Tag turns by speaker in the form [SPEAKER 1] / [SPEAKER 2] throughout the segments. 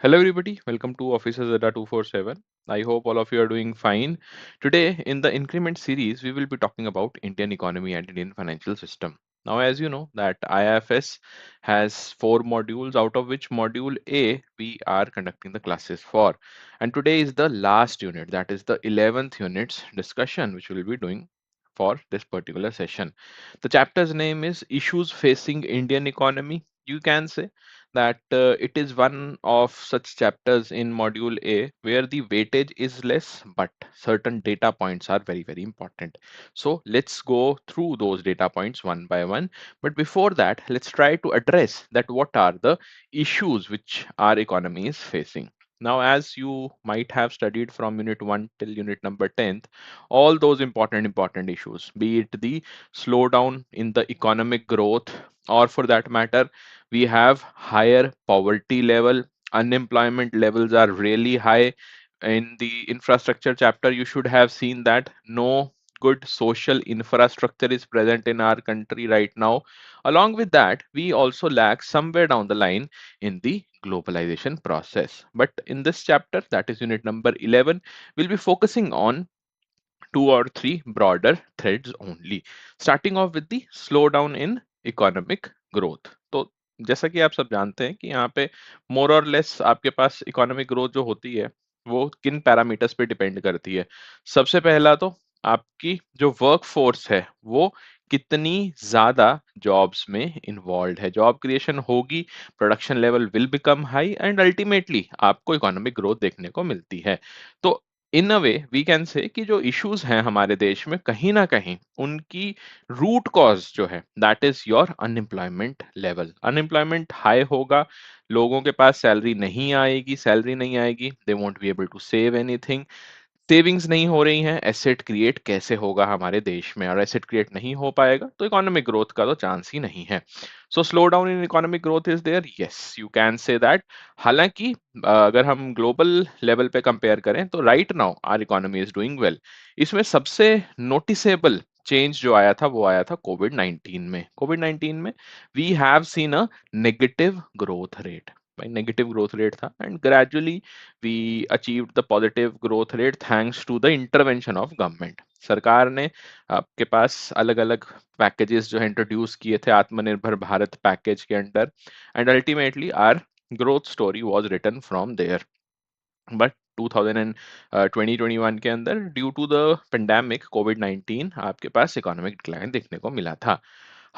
[SPEAKER 1] Hello, everybody. Welcome to Officers Data 247. I hope all of you are doing fine. Today, in the increment series, we will be talking about Indian economy and Indian financial system. Now, as you know, that IFS has four modules, out of which module A we are conducting the classes for. And today is the last unit, that is the 11th unit's discussion, which we will be doing for this particular session. The chapter's name is Issues Facing Indian Economy. You can say that it is one of such chapters in module A where the weightage is less, but certain data points are very, very important. So let's go through those data points one by one. But before that, let's try to address that what are the issues which our economy is facing. Now, as you might have studied from unit 1 till unit number 10th, all those important issues, be it the slowdown in the economic growth, or for that matter, we have higher poverty level, unemployment levels are really high. In the infrastructure chapter, you should have seen that no good social infrastructure is present in our country right now. Along with that, we also lack somewhere down the line in the globalization process. But in this chapter, that is unit number 11, we'll be focusing on two or three broader threads only, starting off with the slowdown in economic growth. तो जैसा कि आप सब जानते हैं कि यहाँ पे मोर और लेस आपके पास इकोनॉमिक ग्रोथ जो होती है वो किन पैरामीटर्स पे डिपेंड करती है। सबसे पहला तो आपकी जो वर्क फोर्स है वो कितनी ज्यादा जॉब्स में इन्वॉल्व है। जॉब क्रिएशन होगी, production level will become high and ultimately आपको इकोनॉमिक ग्रोथ देखने को मिलती है। तो इन अ वे वी कैन से कि जो इश्यूज हैं हमारे देश में कहीं ना कहीं उनकी रूट कॉज जो है that is your unemployment level. Unemployment high होगा, लोगों के पास सैलरी नहीं आएगी, they won't be able to save anything. Savings नहीं हो रही हैं, एसेट क्रिएट कैसे होगा हमारे देश में, और एसेट क्रिएट नहीं हो पाएगा तो इकोनॉमिक ग्रोथ का तो चांस ही नहीं है। So slow down in economic growth is there, yes you can say that. हालांकि अगर हम ग्लोबल लेवल पे कंपेयर करें तो right now our economy is doing well. इसमें सबसे नोटिसेबल चेंज जो आया था वो आया था कोविड 19 में we have seen a negative growth rate. भाई नेगेटिव ग्रोथ रेट था and gradually we achieved the positive growth rate thanks to the intervention of government। सरकार ने आपके पास अलग अलग पैकेजेस जो है इंट्रोड्यूस किए थे आत्मनिर्भर भारत पैकेज के under, and ultimately our growth story was written from there. But 2021 के अंदर due to the pandemic Covid 19 आपके पास इकोनॉमिक डिक्लाइन देखने को मिला था।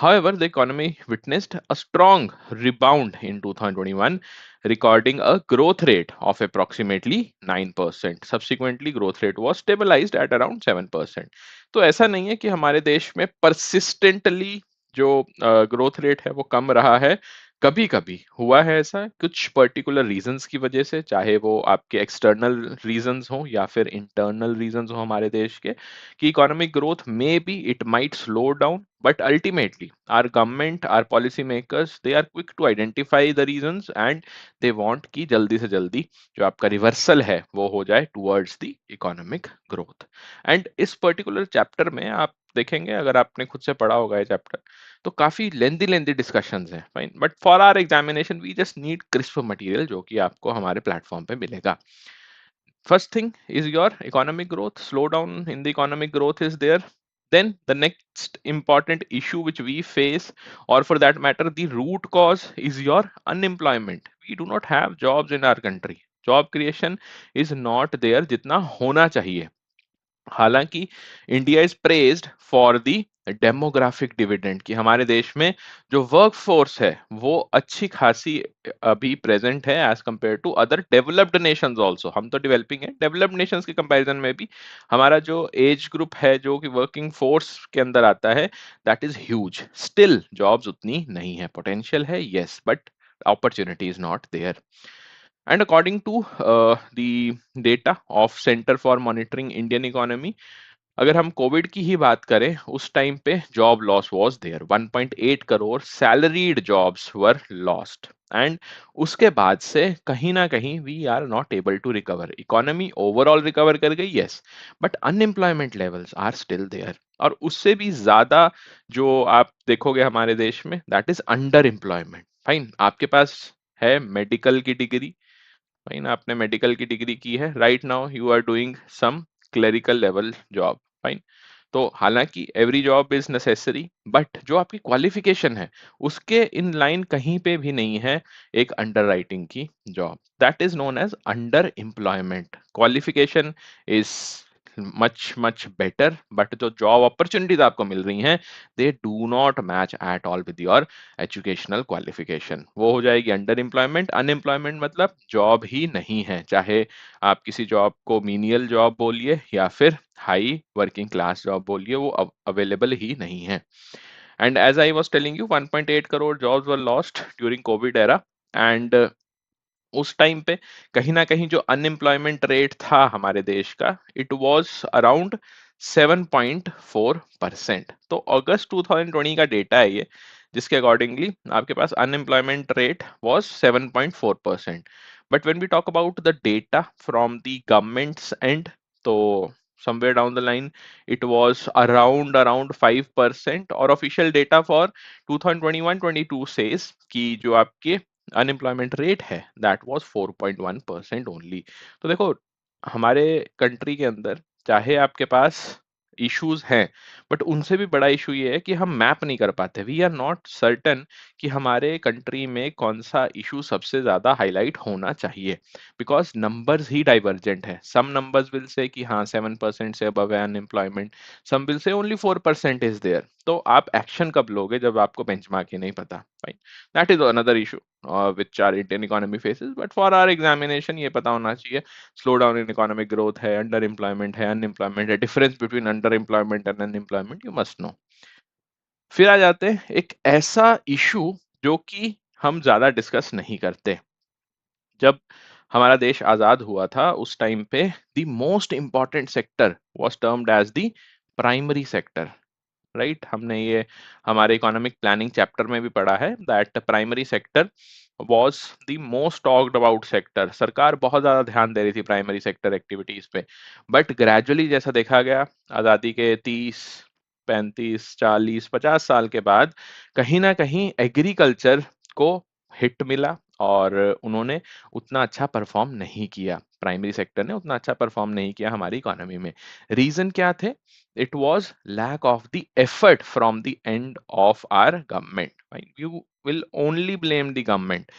[SPEAKER 1] However, the economy witnessed a strong rebound in 2021, recording a growth rate of approximately 9%. Subsequently, growth rate was stabilized at around 7%. तो ऐसा नहीं है कि हमारे देश में persistently जो ग्रोथ रेट है वो कम रहा है। कभी कभी हुआ है ऐसा कुछ पर्टिकुलर रीजंस की वजह से, चाहे वो आपके एक्सटर्नल रीजंस हो या फिर इंटरनल रीजंस हो हमारे देश के, कि economic growth may be it might slow down, but ultimately our government our policy makers they are quick to identify the reasons and they want कि जल्दी से जल्दी जो आपका रिवर्सल है वो हो जाए towards the economic growth. And इस पर्टिकुलर चैप्टर में आप देखेंगे, अगर आपने खुद से पढ़ा होगा ये चैप्टर, तो काफी लेंदी लेंदी डिस्कशंस हैं fine, but for our examination we just need crisp material जो कि आपको हमारे प्लेटफॉर्म पे मिलेगा। First thing is your economic growth. Slowdown in the economic growth is there. Then the next important issue which we face, or for that matter, the root cause is your unemployment. We do not have jobs in our country. Job creation is not there जितना होना चाहिए। हालांकि India is praised for the demographic dividend, कि हमारे देश में जो work force है वो अच्छी खासी अभी प्रेजेंट है as compare to other developed nations also. हम तो डेवलपिंग है, डेवलप्ड नेशंस के कंपैरिजन में भी हमारा जो एज ग्रुप है जो कि वर्किंग फोर्स के अंदर आता है that is huge. Still jobs उतनी नहीं है, पोटेंशियल है yes, but opportunity is not there। And according to the data of Center for Monitoring Indian Economy, अगर हम कोविड की ही बात करें उस टाइम पे job loss was there, 1.8 crore salaried jobs were lost. And उसके बाद से कहीं ना कहीं we are not able to recover. Economy overall recover कर गई yes, but unemployment levels are still there. और उससे भी ज्यादा जो आप देखोगे हमारे देश में that is under employment. Fine, आपके पास है मेडिकल की डिग्री, फाइन, आपने मेडिकल की डिग्री की है, right now you are doing some clerical level job, fine. तो हालांकि every job is necessary, but जो आपकी क्वालिफिकेशन है उसके इन लाइन कहीं पे भी नहीं है एक अंडर राइटिंग की job. That is known as under employment. Qualification is much much better, but जो जॉब अपॉर्चुनिटीज आपको मिल रही हैं they do not match at all with your educational qualification. वो हो जाएगी अंडर एम्प्लॉयमेंट। अनएम्प्लॉयमेंट मतलब जॉब ही नहीं है, चाहे आप किसी जॉब को मीनियल जॉब बोलिए या फिर हाई वर्किंग क्लास जॉब बोलिए, वो अवेलेबल ही नहीं है। And as I was telling you 1.8 crore jobs were lost during Covid era. And उस टाइम पे कहीं ना कहीं जो अनएम्प्लॉयमेंट रेट था हमारे देश का, इट वाज अराउंड 7.4%। तो अगस्त 2020 का डेटा है ये, जिसके अकॉर्डिंगली आपके पास unemployment rate was 7.4%। But when we talk about the data from the governments end, तो somewhere down the line it was around 5%। और ऑफिशियल डेटा फॉर 2021-22 says कि जो आपके अनएम्प्लॉयमेंट रेट है दैट वाज 4.1% ओनली। तो देखो, हमारे कंट्री के अंदर चाहे आपके पास इश्यूज हैं, बट उनसे भी बड़ा इशू ये है कि हम मैप नहीं कर पाते। वी आर नॉट सर्टन कि हमारे कंट्री में कौन सा इशू सबसे ज्यादा हाईलाइट होना चाहिए, बिकॉज नंबर्स ही डाइवर्जेंट है। सम नंबर्स विल से कि हाँ 7% से अबव है unemployment, some will say only 4% is there. तो आप एक्शन कब लोगे जब आपको बेंचमार्क ही नहीं पता? Fine, that is another issue which our Indian economy faces, but for our examination ये पता होना चाहिए slow down in economic growth है, अंडर एम्प्लॉयमेंट है, अनएम्प्लॉयमेंट है, difference between under employment and unemployment you must know. फिर आ जाते हैं एक ऐसा इशू जो कि हम ज्यादा डिस्कस नहीं करते। जब हमारा देश आजाद हुआ था उस टाइम पे the most important sector was termed as the primary sector, right? हमने ये हमारे इकोनॉमिक प्लानिंग चैप्टर में भी पढ़ा है that primary sector was the most talked about sector. सरकार बहुत ज्यादा ध्यान दे रही थी प्राइमरी सेक्टर एक्टिविटीज पे, बट ग्रेजुअली जैसा देखा गया आजादी के 30, 35, 40, 50 साल के बाद कहीं ना कहीं एग्रीकल्चर को हिट मिला और उन्होंने उतना अच्छा परफॉर्म नहीं किया, प्राइमरी सेक्टर ने उतना अच्छा परफॉर्म नहीं किया हमारी इकोनॉमी में। रीजन क्या थे? it was lack of the effort from the end of our government, right? You will only blame the government।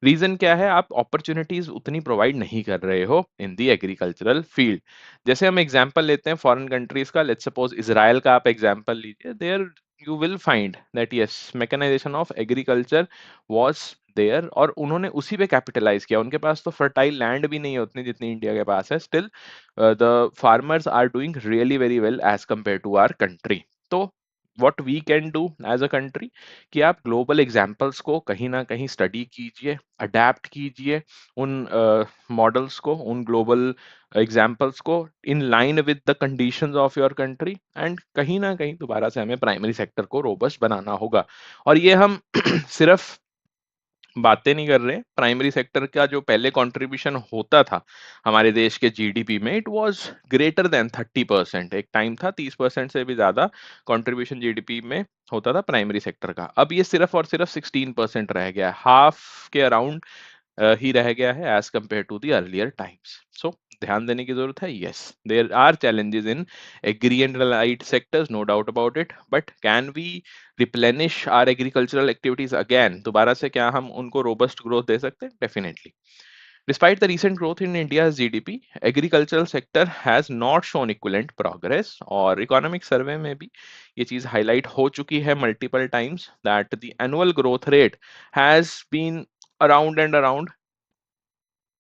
[SPEAKER 1] Reason क्या है? आप अपॉर्चुनिटीज उतनी प्रोवाइड नहीं कर रहे हो इन दी एग्रीकल्चरल फील्ड। जैसे हम एग्जांपल लेते हैं फॉरेन कंट्रीज का, लेट्स सपोज इजराइल का आप एग्जांपल लीजिए, there you will find that yes mechanization of agriculture was there, और उन्होंने उसी पे कैपिटलाइज किया। उनके पास तो फर्टाइल लैंड भी नहीं है उतनी जितनी इंडिया के पास है, still the farmers are doing really very well as compare to our country. तो what we can do as a country कि आप ग्लोबल एग्जाम्पल्स को कहीं ना कहीं स्टडी कीजिए, अडेप्ट कीजिए उन मॉडल्स को, उन ग्लोबल एग्जाम्पल्स को in line with the conditions of your country, and कहीं ना कहीं दोबारा से हमें प्राइमरी सेक्टर को रोबस्ट बनाना होगा। और ये हम सिर्फ बातें नहीं कर रहे हैं। प्राइमरी सेक्टर का जो पहले कंट्रीब्यूशन होता था हमारे देश के जीडीपी में, इट वाज ग्रेटर देन 30%। एक टाइम था 30% से भी ज्यादा कंट्रीब्यूशन जीडीपी में होता था प्राइमरी सेक्टर का। अब ये सिर्फ और सिर्फ 16% रह गया है, हाफ के अराउंड ही रह गया है as compare to the earlier times. So ध्यान देने की जरूरत है। Yes, there are challenges in agri and allied sectors, no doubt about it, but can we replenish our agricultural activities again? दोबारा से क्या हम उनको robust growth दे सकते हैं? Definitely। Despite the recent growth in India's GDP, agricultural sector has not shown equivalent progress। और economic survey में भी ये चीज हाईलाइट हो चुकी है multiple times that the annual growth rate has been around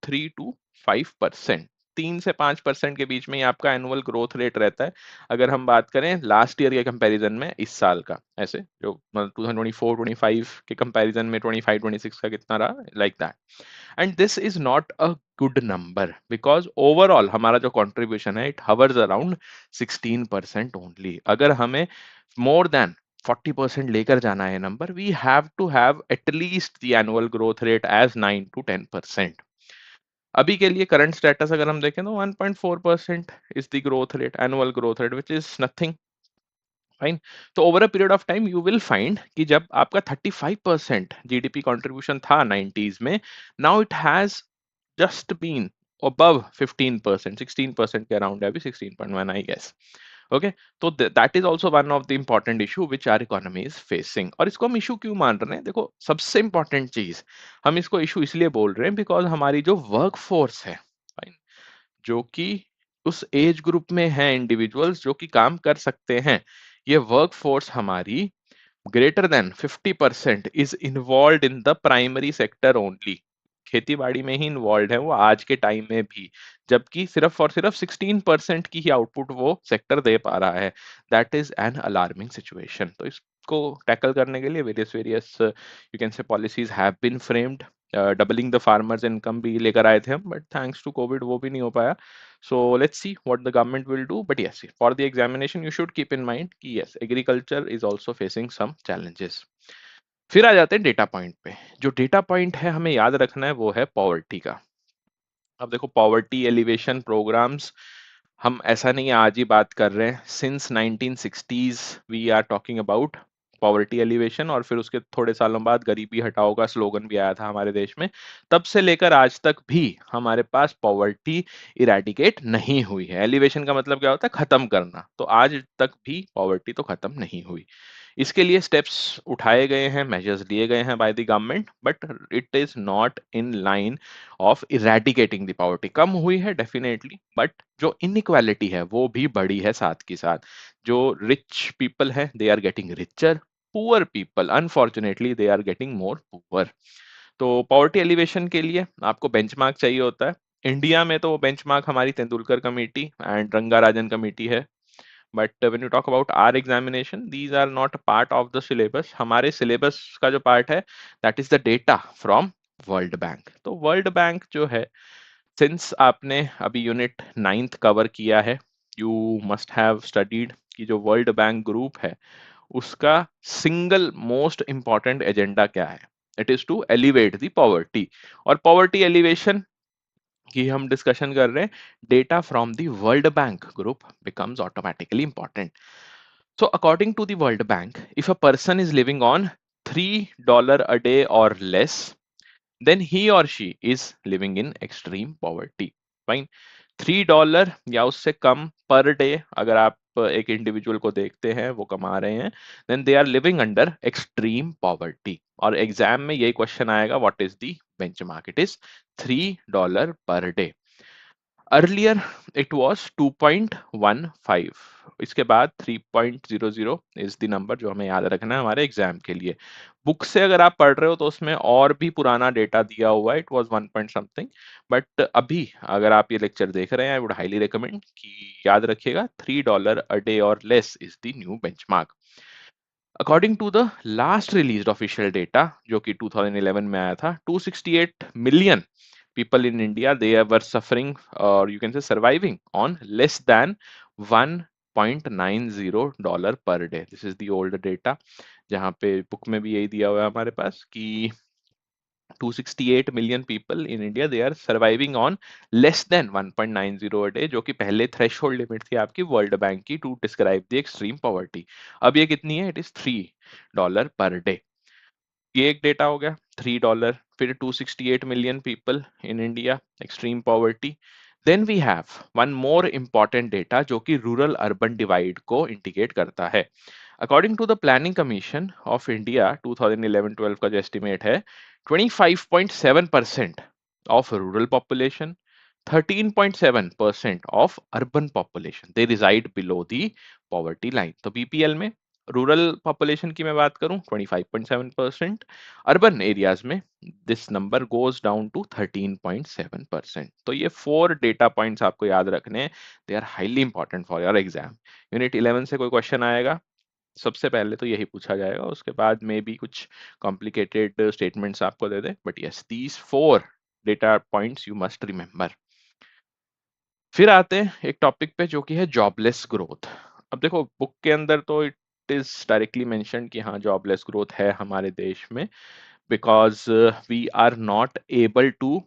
[SPEAKER 1] 3 to 5%। 3 से 5% के बीच में ही आपका एनुअल ग्रोथ रेट रहता है। अगर हम बात करें लास्ट ईयर के कंपैरिजन में इस साल का, ऐसे जो मतलब 2024-25 के कंपैरिजन में 25-26 का कितना रहा, like that. And this is not a good number because overall हमारा जो कंट्रीब्यूशन है इट हवर्स अराउंड 16% ओनली। अगर हमें मोर देन 40% लेकर जाना है number, we have to have at least the annual growth rate as 9 to 10%। अभी के लिए करंट स्टेटस अगर हम देखें तो 1.4% is the growth rate, annual growth rate, which is nothing. Fine. तो over a period of time you will find कि जब आपका 35% जीडीपी कंट्रीब्यूशन था 90s में, now it has just been above 15%, 16% के अराउंड है अभी, 16.1 आई गेस. ओके, तो that is also one of the important issue which our economy is facing. और इसको हम इशू क्यों मान रहे हैं? देखो, सबसे इंपॉर्टेंट चीज, हम इसको इशू इसलिए बोल रहे हैं बिकॉज हमारी जो वर्क फोर्स है, fine, जो कि उस एज ग्रुप में है इंडिविजुअल्स जो कि काम कर सकते हैं, ये वर्क फोर्स हमारी greater than 50% is involved in the primary sector only. खेती बाड़ी में ही इन्वॉल्व है वो आज के टाइम में भी, जबकि सिर्फ और सिर्फ 16% की ही आउटपुट वो सेक्टर दे पा रहा है. That is an alarming situation. तो इसको टैकल करने के लिए various various you can say policies have been framed. Doubling the farmers income भी लेकर आए थे हम, बट थैंक्स टू कोविड वो भी नहीं हो पाया. So let's see what the government will do. But yes, for the examination, you should keep in mind कि yes, agriculture is also facing some challenges. फिर आ जाते हैं डेटा पॉइंट पे. जो डेटा पॉइंट है हमें याद रखना है वो है पॉवर्टी का. अब देखो, पॉवर्टी एलिवेशन प्रोग्राम्स, हम ऐसा नहीं है आज ही बात कर रहे हैं. Since 1960s we are talking about poverty elevation, और फिर उसके थोड़े सालों बाद गरीबी हटाओ का स्लोगन भी आया था हमारे देश में. तब से लेकर आज तक भी हमारे पास पॉवर्टी इरेडिकेट नहीं हुई है. एलिवेशन का मतलब क्या होता है? खत्म करना. तो आज तक भी पॉवर्टी तो खत्म नहीं हुई. इसके लिए स्टेप्स उठाए गए हैं, मेजर्स लिए गए हैं by the government, but it is not in line of eradicating the poverty. कम हुई है डेफिनेटली, बट जो इनइक्वालिटी है वो भी बढ़ी है साथ के साथ. जो रिच पीपल है they are getting richer, poor people unfortunately they are getting more poor. तो पॉवर्टी एलिवेशन के लिए आपको बेंचमार्क चाहिए होता है. इंडिया में तो वो बेंचमार्क हमारी Tendulkar committee and Rangarajan committee है. But when you talk about our examination, these are not part of the syllabus. हमारे सिलेबस का जो पार्ट है that is the data from world bank. तो वर्ल्ड बैंक जो है, सिंस आपने अभी यूनिट 9th कवर किया है, यू मस्ट हैव स्टडीड कि जो वर्ल्ड बैंक ग्रुप है उसका सिंगल मोस्ट इंपॉर्टेंट एजेंडा क्या है. It is to elevate the poverty. और पॉवर्टी एलिवेशन की हम डिस्कशन कर रहे हैं, data from the World Bank group becomes automatically important. So according to the World Bank, if a person is living on $3 a day or less, then he or she is living in extreme poverty. Fine. $3 या उससे कम per day अगर आप एक individual को देखते हैं वो कमा रहे हैं, then they are living under extreme poverty. और एग्जाम में यही क्वेश्चन आएगा, what is the benchmark? It is $3 per day. Earlier it was 2.15. इसके बाद 3.00 इज द नंबर जो हमें याद रखना है हमारे एग्जाम के लिए. बुक से अगर आप पढ़ रहे हो तो उसमें और भी पुराना डेटा दिया हुआ है, it was 1 point something. But अभी अगर आप ये लेक्चर देख रहे हैं, आई वुड हाईली रिकमेंड कि याद रखिएगा $3 अ डे और less is the new benchmark. According to the last released official data जो कि 2011 में आया था, 268 million people in India, they were suffering, or you can say surviving on less than $1.90 per day. This is the old data, जहाँ पे book में भी यही दिया हुआ है हमारे पास कि 268 million people in India, they are surviving on less than 1.90 a day, जो कि पहले थ्रेशोल्ड लिमिट थी आपकी वर्ल्ड बैंक की to describe the extreme poverty. अब ये कितनी है? It is $3 per day. ये एक डेटा हो गया $3. फिर 268 million people in India extreme poverty. Then we have one more important data जो कि रूरल अर्बन डिवाइड को इंडिकेट करता है. According to the Planning Commission of India 2011-12 का जो एस्टिमेट है, 25.7% of rural population, 13.7% of urban population, they reside below the poverty line. तो BPL में रूरल पॉपुलेशन की मैं बात करूं 25.7%, अर्बन एरियाज में this number goes down to 13.7%. तो ये 4 डेटा पॉइंट्स आपको याद रखने हैं. They are highly important for your exam. Unit 11 से कोई क्वेश्चन आएगा, सबसे पहले तो यही पूछा जाएगा, उसके बाद में भी कुछ कॉम्प्लिकेटेड स्टेटमेंट्स आपको दे दे. But yes, these 4 data points you must remember. फिर आते हैं एक टॉपिक पे जो कि है जॉबलेस ग्रोथ. अब देखो, बुक के अंदर तो इट इज डायरेक्टली मेंशन कि हाँ जॉबलेस ग्रोथ है हमारे देश में, because we are not able to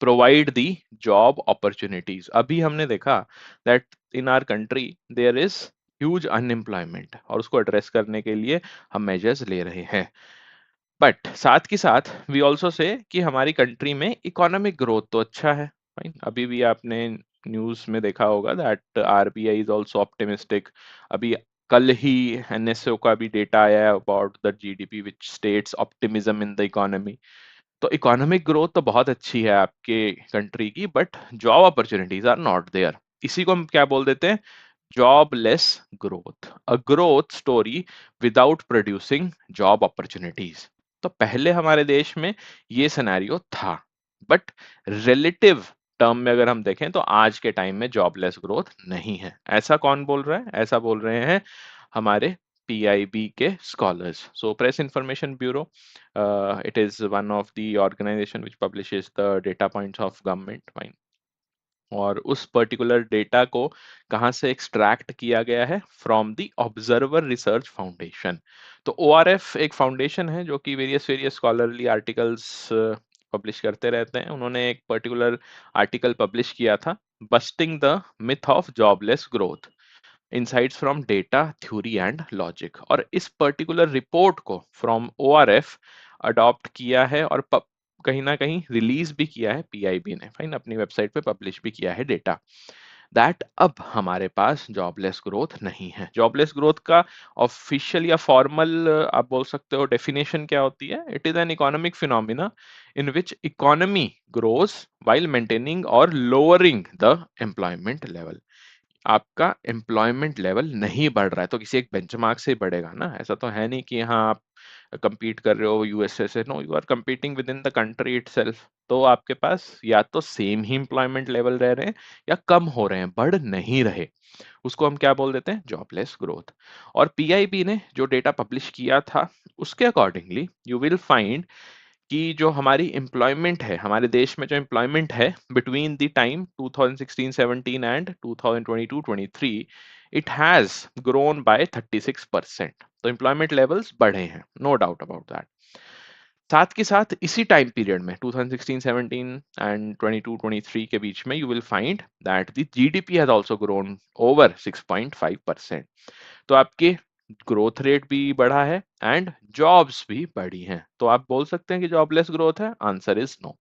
[SPEAKER 1] provide the job opportunities. अभी हमने देखा that in our country there is huge unemployment, और उसको एड्रेस करने के लिए हम मेजर्स ले रहे हैं. बट साथ के साथ वी ऑल्सो से कि हमारी कंट्री में इकोनॉमिक ग्रोथ तो अच्छा है। फाइन, अभी भी आपने न्यूज में देखा होगा that RBI is also optimistic. अभी कल ही एनएसओ का भी डेटा आया है about the GDP which states optimism in the economy. तो इकोनॉमिक ग्रोथ तो बहुत अच्छी है आपके कंट्री की, but job opportunities are not there. इसी को हम क्या बोल देते हैं? Jobless growth, a growth story without producing job opportunities. तो पहले हमारे देश में ये सिनेरियो था, बट रिलेटिव टर्म में अगर हम देखें तो आज के टाइम में जॉबलेस ग्रोथ नहीं है। ऐसा कौन बोल रहा है? ऐसा बोल रहे हैं हमारे पीआईबी के scholars. So press information bureau, it is one of the organization which publishes the data points of government, fine। और उस पर्टिकुलर डेटा को कहाँ से एक्सट्रैक्ट किया गया है? From the observer research foundation. तो ओआरएफ एक फाउंडेशन है जो कि various various scholarly articles publish करते रहते हैं। उन्होंने एक पर्टिकुलर आर्टिकल पब्लिश किया था, busting the myth of jobless growth, insights from data theory and logic. और इस पर्टिकुलर रिपोर्ट को फ्रॉम ओआरएफ अडॉप्ट किया है और कहीं ना कहीं रिलीज भी किया है पीआईबी ने, फाइन, अपनी वेबसाइट पे पब्लिश भी किया है डेटा दैट अब हमारे पास जॉबलेस ग्रोथ नहीं है। जॉबलेस ग्रोथ का ऑफिशियल या फॉर्मल आप बोल सकते हो डेफिनेशन क्या होती है? It is an economic phenomena in which economy grows while maintaining और लोअरिंग द एम्प्लॉयमेंट लेवल। आपका एम्प्लॉयमेंट लेवल नहीं बढ़ रहा है तो किसी एक बेंचमार्क से ही बढ़ेगा ना। ऐसा तो है नहीं कि हाँ आप compete कर रहे हो यूएसए से। No, you are competing with in the country itself. तो आपके पास या तो सेम ही एम्प्लॉयमेंट लेवल रह रहे हैं या कम हो रहे हैं, बढ़ नहीं रहे। उसको हम क्या बोल देते हैं? Jobless growth. और पीआईबी ने जो डेटा पब्लिश किया था उसके अकॉर्डिंगली यू विल फाइंड कि जो हमारी एम्प्लॉयमेंट है, हमारे देश में जो एम्प्लॉयमेंट है between the time 2016-17 and 2022-23, it has grown by 36%। तो एम्प्लॉयमेंट लेवल्स बढ़े हैं, नो डाउट अबाउट दैट। साथ के साथ इसी टाइम पीरियड में 2016-17 एंड 22-23 के बीच में you will find that the GDP has also grown over 6.5%। तो आपके ग्रोथ रेट भी बढ़ा है एंड जॉब्स भी बढ़ी हैं। तो आप बोल सकते हैं कि जॉबलेस ग्रोथ है? Answer is no.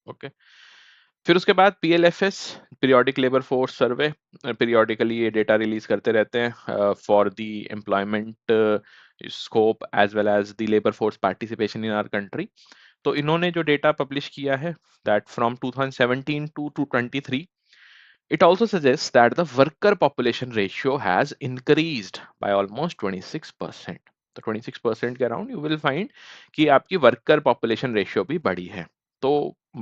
[SPEAKER 1] ओके। फिर उसके बाद PLFS, periodic labour force survey, periodically ये डेटा रिलीज करते रहते हैं for the employment scope as well as the labour force participation in our country. तो इन्होंने जो डेटा पब्लिश किया है that from 2017 to 23, it also suggests that the worker population ratio has increased by almost 26%। तो 26% के around you will find कि आपकी worker population ratio भी बढ़ी है। तो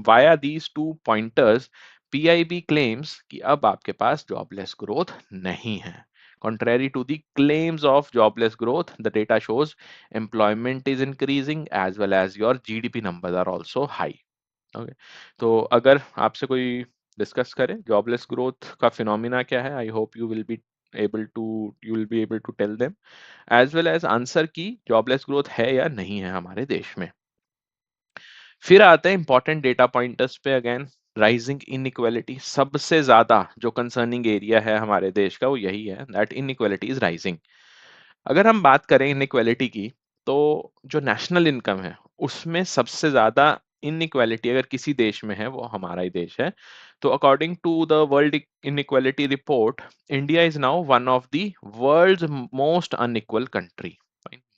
[SPEAKER 1] via these two pointers PIB claims कि अब आपके पास जॉबलेस ग्रोथ नहीं है। Contrary to the claims of jobless growth, the data shows employment is increasing as well as your GDP numbers are also high। Okay. तो अगर आपसे कोई discuss करे जॉबलेस ग्रोथ का फिनोमिना क्या है, I hope you will be able to tell them as well as answer की jobless growth है या नहीं है हमारे देश में। फिर आते हैं इंपॉर्टेंट डेटा पॉइंटर्स पे अगेन। राइजिंग इनइक्वालिटी, सबसे ज्यादा जो कंसर्निंग एरिया है हमारे देश का वो यही है दैट इनइक्वालिटी इज राइजिंग। अगर हम बात करें इनइक्वालिटी की, तो जो नेशनल इनकम है उसमें सबसे ज्यादा इनइक्वालिटी अगर किसी देश में है वो हमारा ही देश है। तो according to the World Inequality Report, India is now one of the world's most unequal country.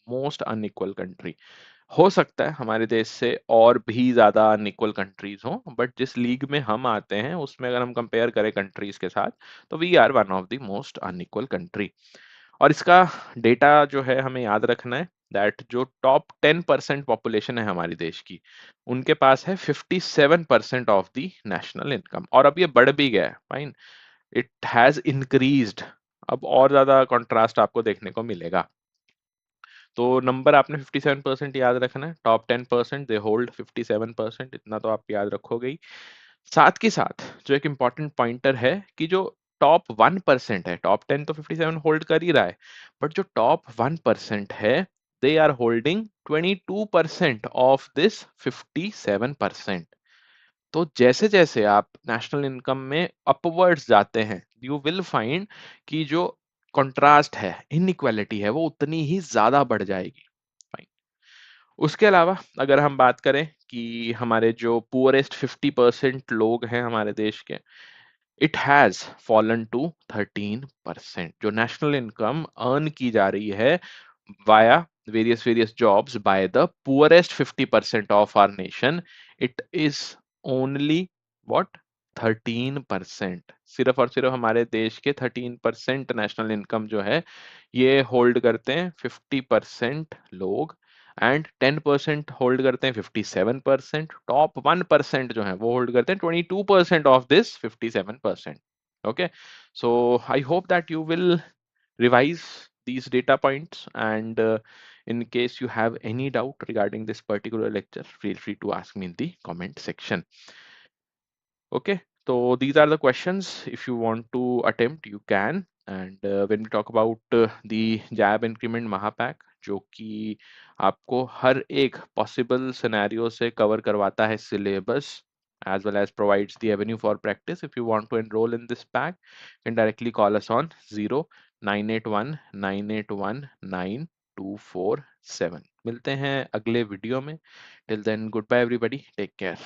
[SPEAKER 1] Most unequal country. हो सकता है हमारे देश से और भी ज्यादा अनइक्वल कंट्रीज हों, बट जिस लीग में हम आते हैं उसमें अगर हम कंपेयर करें कंट्रीज के साथ, तो we are one of the most unequal country. और इसका डेटा जो है हमें याद रखना है दैट जो टॉप 10% पॉपुलेशन है हमारे देश की, उनके पास है 57% ऑफ द नेशनल इनकम। और अब ये बढ़ भी गया है, फाइन, इट हैज इंक्रीज्ड। अब और ज्यादा कंट्रास्ट आपको देखने को मिलेगा। तो नंबर आपने 57% याद रखना है। टॉप 10% दे होल्ड 57%, इतना तो आप याद रखोगे ही। साथ के साथ जो एक इम्पॉर्टेंट पॉइंटर है कि जो टॉप 1% है, टॉप 10 तो 57 होल्ड कर ही रहा है, बट जो टॉप 1% है they are holding 22% of this 57%। तो जैसे जैसे आप नेशनल इनकम में अपवर्ड्स जाते हैं यू विल फाइंड कि जो कंट्रास्ट है, इनइक्वालिटी है, वो उतनी ही ज्यादा बढ़ जाएगी। Fine। उसके अलावा अगर हम बात करें कि हमारे जो पुअरेस्ट 50% लोग हैं हमारे देश के, इट हैज फॉलन टू 13%। जो नेशनल इनकम अर्न की जा रही है via various jobs by the poorest 50% of our nation, it is only what 13%। सिर्फ और सिर्फ हमारे देश के 13% नेशनल इनकम जो है ये होल्ड करते हैं 50% लोग, एंड 10% होल्ड करते हैं 57%। टॉप 1% जो है वो होल्ड करते हैं 22% of this 57%। Okay, so I hope that you will revise these data points, and in case you have any doubt regarding this particular lecture, feel free to ask me in the comment section. Okay, so these are the questions. If you want to attempt, you can. And when we talk about the JAIIB increment महापैक, जो कि आपको हर एक possible scenario से cover करवाता है syllabus, as well as provides the avenue for practice. If you want to enroll in this pack, you can directly call us on 0981 981 9247। मिलते हैं अगले वीडियो में। Till then, goodbye everybody. Take care.